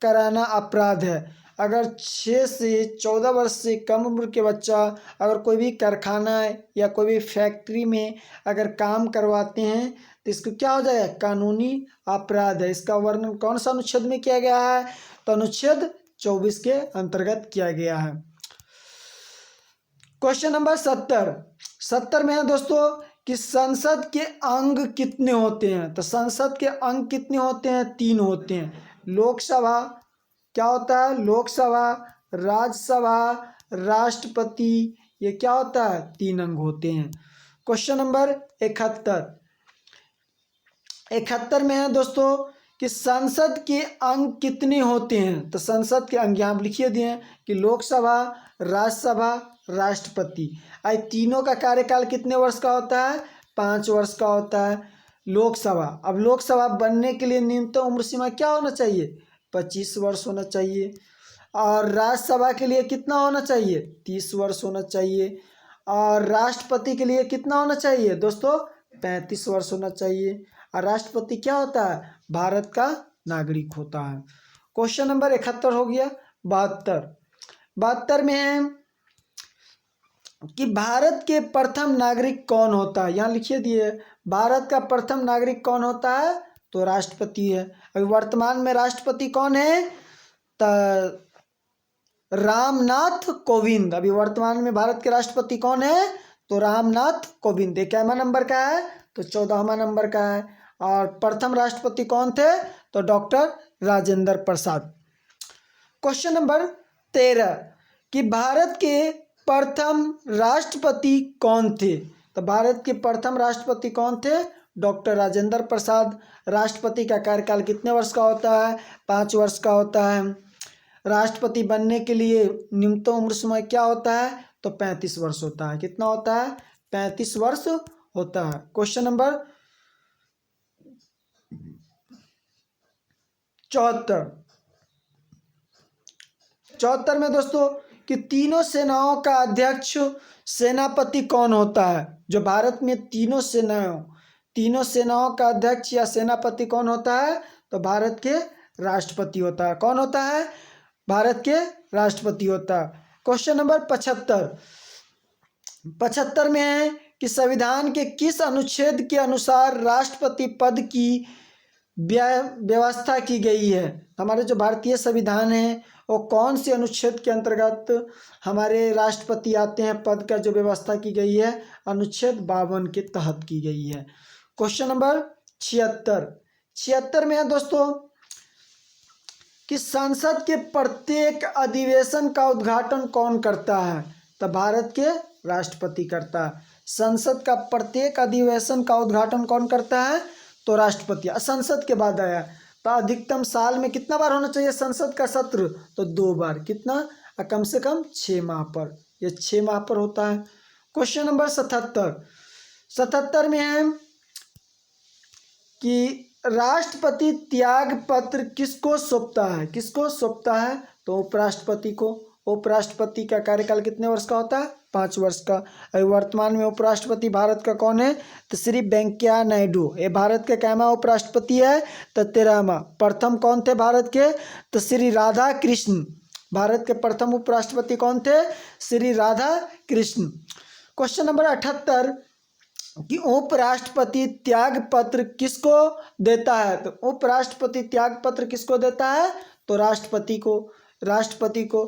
कराना अपराध है। अगर 6 से 14 वर्ष से कम उम्र के बच्चा अगर कोई भी कारखाना या कोई भी फैक्ट्री में अगर काम करवाते हैं तो इसको क्या हो जाएगा? कानूनी अपराध है। इसका वर्णन कौन सा अनुच्छेद में किया गया है? तो अनुच्छेद 24 के अंतर्गत किया गया है। क्वेश्चन नंबर 70 में है दोस्तों कि संसद के अंग कितने होते हैं? तो संसद के अंग कितने होते हैं? 3 होते हैं। लोकसभा क्या होता है? लोकसभा, राज्यसभा, राष्ट्रपति, ये क्या होता है, 3 अंग होते हैं। क्वेश्चन नंबर 71, 71 में है दोस्तों कि संसद के अंग कितने होते हैं। तो संसद के अंग यहाँ लिखिए दिए हैं कि लोकसभा, राज्यसभा, राष्ट्रपति। आई तीनों का कार्यकाल कितने वर्ष का होता है, 5 वर्ष का होता है। लोकसभा, अब लोकसभा बनने के लिए न्यूनतम उम्र सीमा क्या होना चाहिए, 25 वर्ष होना चाहिए। और राज्यसभा के लिए कितना होना चाहिए, 30 वर्ष होना चाहिए। और राष्ट्रपति के लिए कितना होना चाहिए दोस्तों, 35 वर्ष होना चाहिए। और राष्ट्रपति क्या होता है, भारत का नागरिक होता है। क्वेश्चन नंबर 71 हो गया। 72 में है कि भारत के प्रथम नागरिक कौन होता है। यहाँ लिखिए दिए, भारत का प्रथम नागरिक कौन होता है, तो राष्ट्रपति है। अभी वर्तमान में राष्ट्रपति कौन है, तो रामनाथ कोविंद। अभी वर्तमान में भारत के राष्ट्रपति कौन है, तो रामनाथ कोविंद। ये कैमा नंबर का है, तो 14वां नंबर का है। और प्रथम राष्ट्रपति कौन थे, तो doctor Rajendra Prasad. Question number 13 कि भारत के प्रथम राष्ट्रपति कौन थे। तो भारत के प्रथम राष्ट्रपति कौन थे, डॉक्टर राजेंद्र प्रसाद। राष्ट्रपति का कार्यकाल कितने वर्ष का होता है, 5 वर्ष का होता है। राष्ट्रपति बनने के लिए न्यूनतम उम्र सीमा क्या होता है, तो 35 वर्ष होता है। कितना होता है, 35 वर्ष होता है। क्वेश्चन नंबर 74 में दोस्तों कि तीनों सेनाओं का अध्यक्ष सेनापति कौन होता है। जो भारत में तीनों सेनाओं का अध्यक्ष या सेनापति कौन होता है, तो भारत के राष्ट्रपति होता है। कौन होता है, भारत के राष्ट्रपति होता है। क्वेश्चन नंबर 75 में है कि संविधान के किस अनुच्छेद के अनुसार राष्ट्रपति पद की व्यवस्था की गई है। हमारे जो भारतीय संविधान है वो कौन से अनुच्छेद के अंतर्गत हमारे राष्ट्रपति आते हैं, पद का जो व्यवस्था की गई है, अनुच्छेद 52 के तहत की गई है। क्वेश्चन नंबर 76 में है दोस्तों कि संसद के प्रत्येक अधिवेशन का उद्घाटन कौन करता है, तो भारत के राष्ट्रपति करता है। संसद का प्रत्येक अधिवेशन का उद्घाटन कौन करता है, तो राष्ट्रपति। संसद के बाद आया, तो अधिकतम साल में कितना बार होना चाहिए संसद का सत्र, तो 2 बार। कितना, कम से कम 6 माह पर, ये 6 माह पर होता है। क्वेश्चन नंबर 77 में है कि राष्ट्रपति त्याग पत्र किसको सौंपता है, तो उपराष्ट्रपति को। उपराष्ट्रपति का कार्यकाल कितने वर्ष का होता है, 5 वर्ष का। अभी वर्तमान में उपराष्ट्रपति भारत का कौन है, तो श्री वेंकैया नायडू। ये भारत के कैमा उपराष्ट्रपति है, तो 13वां। प्रथम कौन थे भारत के, तो श्री राधा कृष्ण। भारत के प्रथम उपराष्ट्रपति कौन थे, श्री राधा कृष्ण। क्वेश्चन नंबर 78 कि उपराष्ट्रपति त्याग पत्र किसको देता है, तो उपराष्ट्रपति त्याग पत्र किसको देता है, तो राष्ट्रपति को।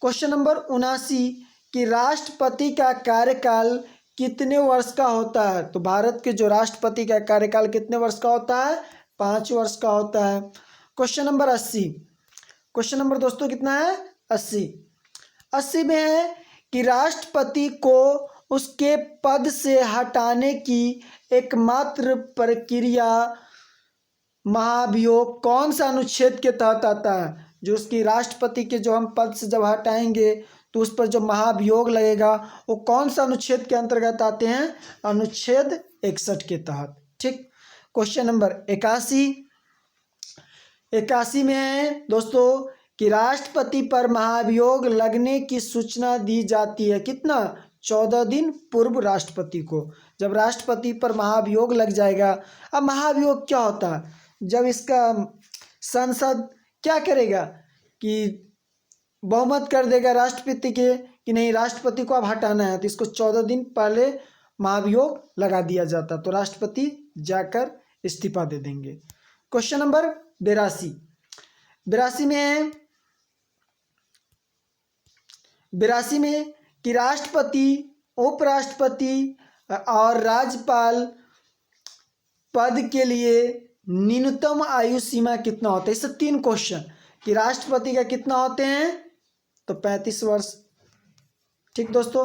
क्वेश्चन नंबर 79 कि राष्ट्रपति का कार्यकाल कितने वर्ष का होता है, तो भारत के जो राष्ट्रपति का कार्यकाल कितने वर्ष का होता है, 5 वर्ष का होता है। क्वेश्चन नंबर 80, क्वेश्चन नंबर दोस्तों कितना है, 80 में है कि राष्ट्रपति को उसके पद से हटाने की एकमात्र प्रक्रिया महाभियोग कौन सा अनुच्छेद के तहत आता है। जो उसकी राष्ट्रपति के जो हम पद से जब हटाएंगे तो उस पर जो महाभियोग लगेगा वो कौन सा अनुच्छेद के अंतर्गत आते हैं, अनुच्छेद 61 के तहत। ठीक। क्वेश्चन नंबर 81 में है दोस्तों कि राष्ट्रपति पर महाभियोग लगने की सूचना दी जाती है कितना, 14 दिन पूर्व राष्ट्रपति को। जब राष्ट्रपति पर महाभियोग लग जाएगा, अब महाभियोग क्या होता है, जब इसका संसद क्या करेगा कि बहुमत कर देगा राष्ट्रपति के कि नहीं राष्ट्रपति को अब हटाना है, तो इसको 14 दिन पहले महाभियोग लगा दिया जाता, तो राष्ट्रपति जाकर इस्तीफा दे देंगे। क्वेश्चन नंबर 82 में है 82 में कि राष्ट्रपति, उपराष्ट्रपति और राज्यपाल पद के लिए न्यूनतम आयु सीमा कितना होता है। इससे 3 क्वेश्चन कि राष्ट्रपति का कितना होते हैं, तो 35 वर्ष, ठीक दोस्तों,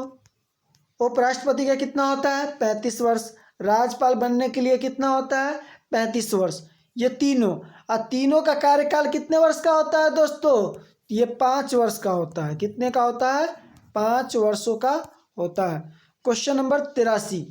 उपराष्ट्रपति का कितना होता है? 35 वर्ष। राज्यपाल बनने के लिए कितना होता है? 35 वर्ष। ये तीनों, और तीनों का कार्यकाल कितने वर्ष का होता है दोस्तों? ये 5 वर्ष का होता है। कितने का होता है? 5 वर्षों का होता है। क्वेश्चन नंबर 83,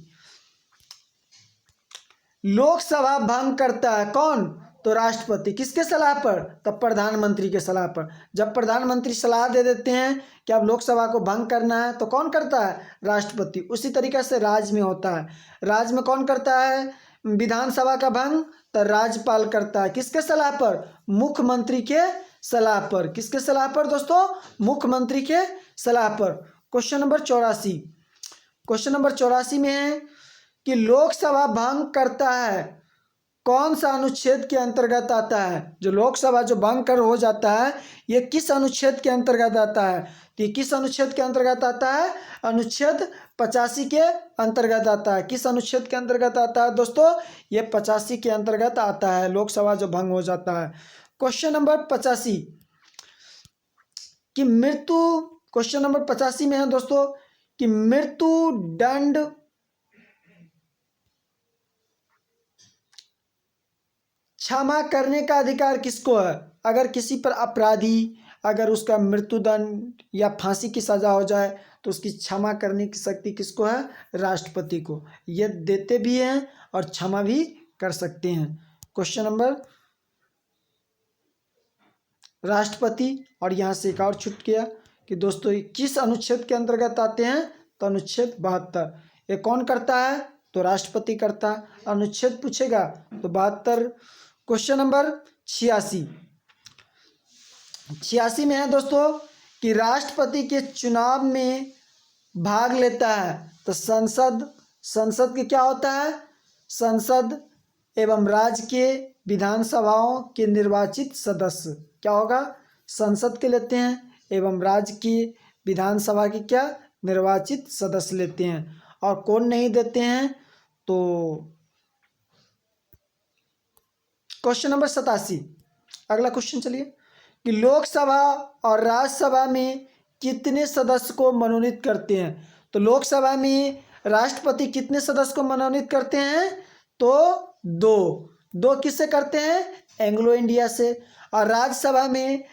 लोकसभा भंग करता है कौन? तो राष्ट्रपति। किसके सलाह पर? तब प्रधानमंत्री के सलाह पर। जब प्रधानमंत्री सलाह दे देते हैं कि अब लोकसभा को भंग करना है, तो कौन करता है? राष्ट्रपति। उसी तरीके से राज्य में होता है। राज्य में कौन करता है विधानसभा का भंग? तो राज्यपाल करता है। किसके सलाह पर? मुख्यमंत्री के सलाह पर। किसके सलाह पर दोस्तों? मुख्यमंत्री के सलाह पर। क्वेश्चन नंबर 84, क्वेश्चन नंबर 84 में है कि लोकसभा भंग करता है कौन सा अनुच्छेद के अंतर्गत आता है? जो लोकसभा जो भंग कर हो जाता है, ये किस अनुच्छेद के अंतर्गत आता है? तो ये किस अनुच्छेद के अंतर्गत आता है? अनुच्छेद 85 के अंतर्गत आता है। किस अनुच्छेद के अंतर्गत आता है दोस्तों? ये 85 के अंतर्गत आता है, लोकसभा जो भंग हो जाता है। क्वेश्चन नंबर 85 कि मृत्यु, क्वेश्चन नंबर 85 में है दोस्तों कि मृत्यु दंड क्षमा करने का अधिकार किसको है? अगर किसी पर अपराधी, अगर उसका मृत्युदंड या फांसी की सजा हो जाए, तो उसकी क्षमा करने की शक्ति किसको है? राष्ट्रपति को। ये देते भी हैं और क्षमा भी कर सकते हैं। क्वेश्चन नंबर राष्ट्रपति, और यहाँ से एक और छूट गया कि दोस्तों किस अनुच्छेद के अंतर्गत आते हैं? तो अनुच्छेद 72। ये कौन करता है? तो राष्ट्रपति करता है। अनुच्छेद पूछेगा तो 72। क्वेश्चन नंबर 86, 86 में है दोस्तों कि राष्ट्रपति के चुनाव में भाग लेता है तो संसद के क्या होता है? संसद एवं राज्य के विधानसभाओं के निर्वाचित सदस्य क्या होगा? संसद के लेते हैं एवं राज्य की विधानसभा की क्या? निर्वाचित सदस्य लेते हैं। और कौन नहीं देते हैं? तो क्वेश्चन नंबर 87, अगला क्वेश्चन चलिए कि लोकसभा और राज्यसभा में कितने सदस्य को मनोनीत करते हैं? तो लोकसभा में राष्ट्रपति कितने सदस्य को मनोनीत करते हैं? तो दो किससे करते हैं? एंग्लो इंडिया से। और राज्यसभा में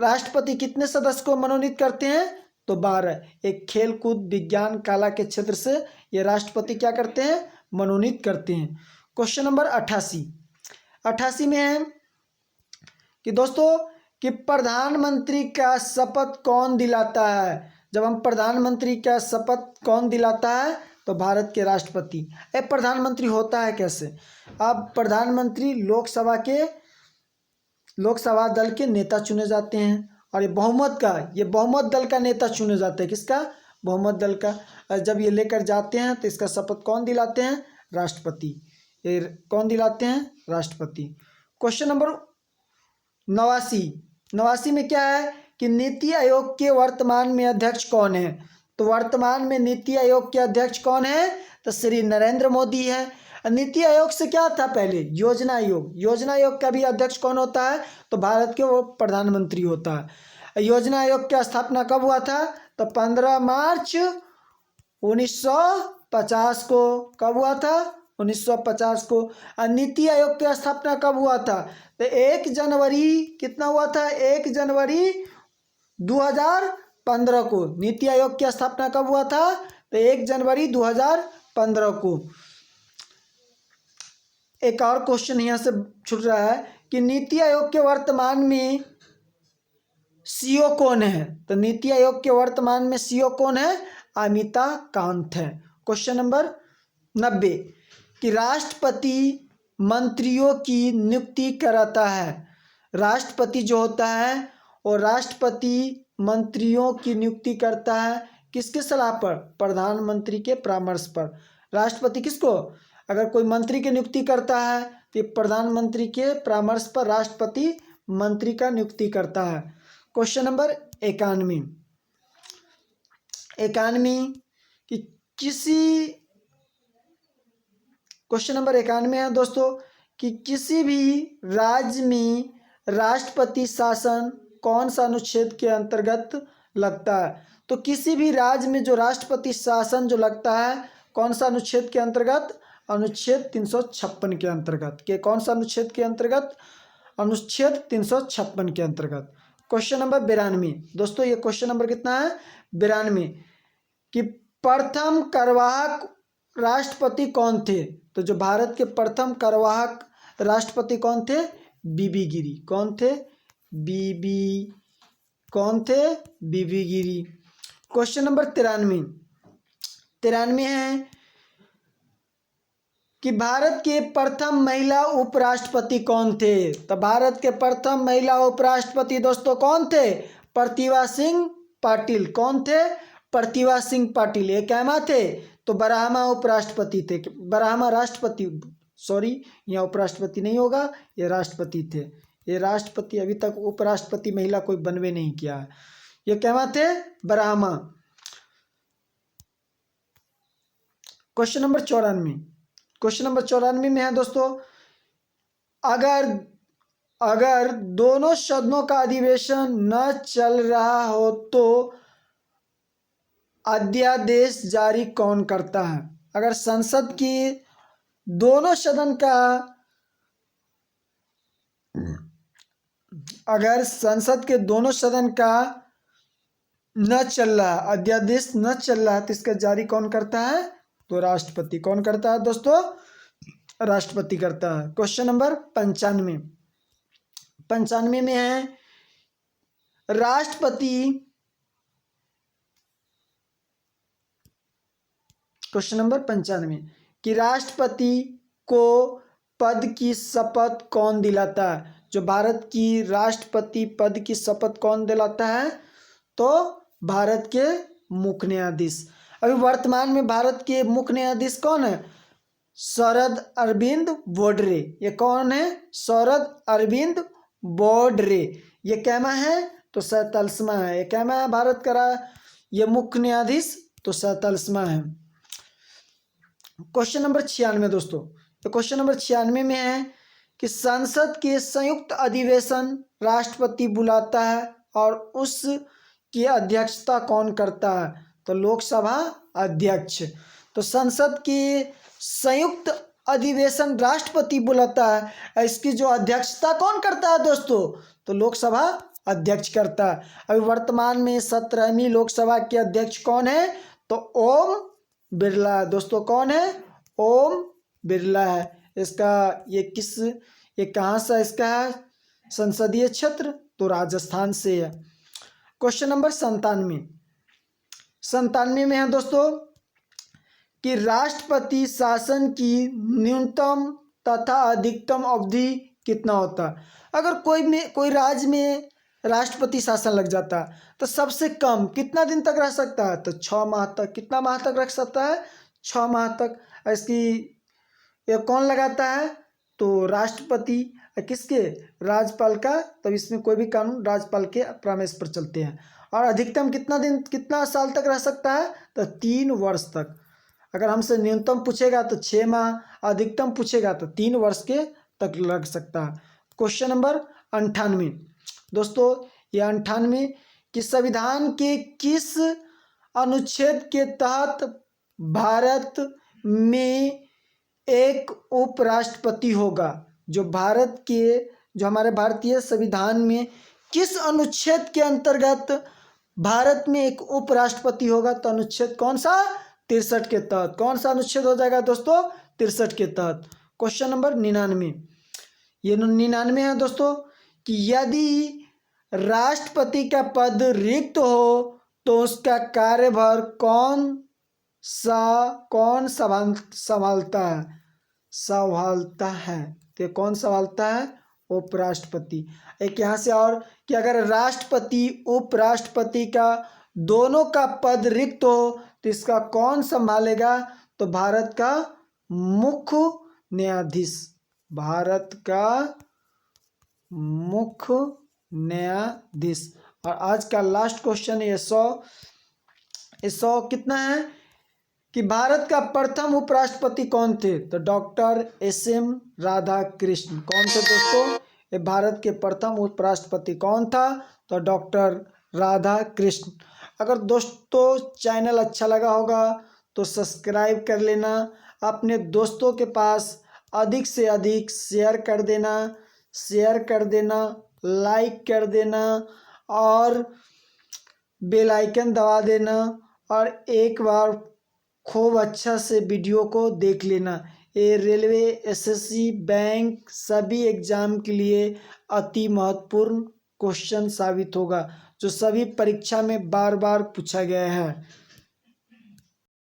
राष्ट्रपति कितने सदस्य को मनोनीत करते हैं? तो 12। एक खेल कूद विज्ञान कला के क्षेत्र से ये राष्ट्रपति क्या करते हैं? मनोनीत करते हैं। क्वेश्चन नंबर 88 में है कि दोस्तों कि प्रधानमंत्री का शपथ कौन दिलाता है? जब हम प्रधानमंत्री का शपथ कौन दिलाता है? तो भारत के राष्ट्रपति। प्रधानमंत्री होता है कैसे? अब प्रधानमंत्री लोकसभा दल के नेता चुने जाते हैं, और ये बहुमत दल का नेता चुने जाते हैं। किसका? बहुमत दल का। जब ये लेकर जाते हैं तो इसका शपथ कौन दिलाते हैं? राष्ट्रपति। ये कौन दिलाते हैं? राष्ट्रपति। क्वेश्चन नंबर 89 में क्या है कि नीति आयोग के वर्तमान में अध्यक्ष कौन है? तो वर्तमान में नीति आयोग के अध्यक्ष कौन है? तो श्री नरेंद्र मोदी है। नीति आयोग से क्या था पहले? योजना आयोग। योजना आयोग का भी अध्यक्ष कौन होता है? तो भारत के वो प्रधानमंत्री होता है। योजना आयोग की स्थापना कब हुआ था? तो 15 मार्च 1950 को। कब हुआ था? 1950 को। नीति आयोग की स्थापना कब हुआ था? तो 1 जनवरी कितना हुआ था? 1 जनवरी 2015 को। नीति आयोग की स्थापना कब हुआ था? तो 1 जनवरी 2015 को। एक और क्वेश्चन यहाँ से छूट रहा है कि नीति आयोग के वर्तमान में सीईओ कौन है? तो नीति आयोग के वर्तमान में सीईओ कौन है? अमिताभ कांत है। क्वेश्चन नंबर 90 कि राष्ट्रपति मंत्रियों की नियुक्ति कराता है। राष्ट्रपति जो होता है और राष्ट्रपति मंत्रियों की नियुक्ति करता है किसके सलाह पर? प्रधानमंत्री के परामर्श पर। राष्ट्रपति किसको? अगर कोई मंत्री की नियुक्ति करता है तो प्रधानमंत्री के परामर्श पर राष्ट्रपति मंत्री का नियुक्ति करता है। क्वेश्चन नंबर 91 कि क्वेश्चन नंबर 91 है दोस्तों कि किसी भी राज्य में राष्ट्रपति शासन कौन सा अनुच्छेद के अंतर्गत लगता है? तो किसी भी राज्य में जो राष्ट्रपति शासन जो लगता है कौन सा अनुच्छेद के अंतर्गत, अनुच्छेद 356 के अंतर्गत। के कौन सा अनुच्छेद के अंतर्गत, अनुच्छेद 356 के अंतर्गत। क्वेश्चन नंबर 92 दोस्तों, ये क्वेश्चन नंबर कितना है, 92, कि प्रथम कार्यवाहक राष्ट्रपति कौन थे। तो जो भारत के प्रथम कार्यवाहक राष्ट्रपति कौन थे, बीबी गिरी। कौन थे, कौन थे, बीबी गिरी। क्वेश्चन नंबर 93, 93 है कि भारत के प्रथम महिला उपराष्ट्रपति कौन थे। तो भारत के प्रथम महिला उपराष्ट्रपति दोस्तों कौन थे, प्रतिभा सिंह पाटिल। कौन थे, प्रतिभा सिंह पाटिल। ये क्या थे, तो बराहमा उपराष्ट्रपति थे, बराहमा राष्ट्रपति, सॉरी यहाँ उपराष्ट्रपति नहीं होगा, ये राष्ट्रपति थे। ये राष्ट्रपति, अभी तक उपराष्ट्रपति महिला कोई बनवे नहीं किया है। ये क्या थे, बराहमा। क्वेश्चन नंबर 94, क्वेश्चन नंबर 94 में है दोस्तों, अगर दोनों सदनों का अधिवेशन न चल रहा हो तो अध्यादेश जारी कौन करता है। अगर संसद की दोनों सदन का, अगर संसद के दोनों सदन का न चल रहा, अध्यादेश न चल रहा, तो इसका जारी कौन करता है, तो राष्ट्रपति। कौन करता है दोस्तों, राष्ट्रपति करता है। क्वेश्चन नंबर 95, 95 में है राष्ट्रपति, क्वेश्चन नंबर 95 कि राष्ट्रपति को पद की शपथ कौन दिलाता है। जो भारत की राष्ट्रपति पद की शपथ कौन दिलाता है, तो भारत के मुख्य न्यायाधीश। अभी वर्तमान में भारत के मुख्य न्यायाधीश कौन है, शरद अरविंद बोबडे। ये कौन है, शरद अरविंद बोबडे। ये कैमा है, तो 47वां है। ये कैमा है भारत का ये मुख्य न्यायाधीश, तो 47वां है। क्वेश्चन नंबर 96 दोस्तों, तो क्वेश्चन नंबर 96 में है कि संसद के संयुक्त अधिवेशन राष्ट्रपति बुलाता है और उसकी अध्यक्षता कौन करता है, तो लोकसभा अध्यक्ष। तो संसद की संयुक्त अधिवेशन राष्ट्रपति बुलाता है, इसकी जो अध्यक्षता कौन करता है दोस्तों, तो लोकसभा अध्यक्ष करता है। अभी वर्तमान में 17वीं लोकसभा के अध्यक्ष कौन है, तो ओम बिरला। दोस्तों कौन है, ओम बिरला है। इसका ये कहाँ से इसका है संसदीय क्षेत्र, तो राजस्थान से है। क्वेश्चन नंबर 97, 97 में है दोस्तों कि राष्ट्रपति शासन की न्यूनतम तथा अधिकतम अवधि कितना होता है। अगर कोई राज्य में राष्ट्रपति शासन लग जाता है तो सबसे कम कितना दिन तक रह सकता है, तो 6 माह तक। कितना माह तक रख सकता है, 6 माह तक। इसकी ये कौन लगाता है, तो राष्ट्रपति। किसके, राज्यपाल का। तब इसमें कोई भी कानून राज्यपाल के परामर्श पर चलते हैं। और अधिकतम कितना दिन, कितना साल तक रह सकता है, तो 3 वर्ष तक। अगर हमसे न्यूनतम पूछेगा तो 6 माह, अधिकतम पूछेगा तो 3 वर्ष के तक लग सकता है। क्वेश्चन नंबर 98 दोस्तों, ये 98 कि संविधान के किस अनुच्छेद के तहत भारत में एक उपराष्ट्रपति होगा। जो भारत के, जो हमारे भारतीय संविधान में किस अनुच्छेद के अंतर्गत भारत में एक उपराष्ट्रपति होगा, तो अनुच्छेद कौन सा, 63 के तहत। कौन सा अनुच्छेद हो जाएगा दोस्तों, 63 के तहत। क्वेश्चन नंबर 99, ये 99 है दोस्तों कि यदि राष्ट्रपति का पद रिक्त हो तो उसका कार्यभार कौन संभालता है, तो कौन संभालता है, उपराष्ट्रपति। एक यहाँ से और कि अगर राष्ट्रपति उपराष्ट्रपति का दोनों का पद रिक्त हो तो इसका कौन संभालेगा, तो भारत का मुख्य न्यायाधीश। भारत का मुख्य न्यायाधीश। और आज का लास्ट क्वेश्चन ये 100 कितना है कि भारत का प्रथम उपराष्ट्रपति कौन थे, तो डॉक्टर एस.एम. राधाकृष्ण। कौन थे दोस्तों, ये भारत के प्रथम उपराष्ट्रपति कौन था, तो डॉक्टर राधाकृष्ण। अगर दोस्तों चैनल अच्छा लगा होगा तो सब्सक्राइब कर लेना, अपने दोस्तों के पास अधिक से अधिक शेयर कर देना, लाइक कर देना और बेल आइकन दबा देना और एक बार खूब अच्छा से वीडियो को देख लेना। ये रेलवे, एसएससी, बैंक सभी एग्ज़ाम के लिए अति महत्वपूर्ण क्वेश्चन साबित होगा, जो सभी परीक्षा में बार बार पूछा गया है।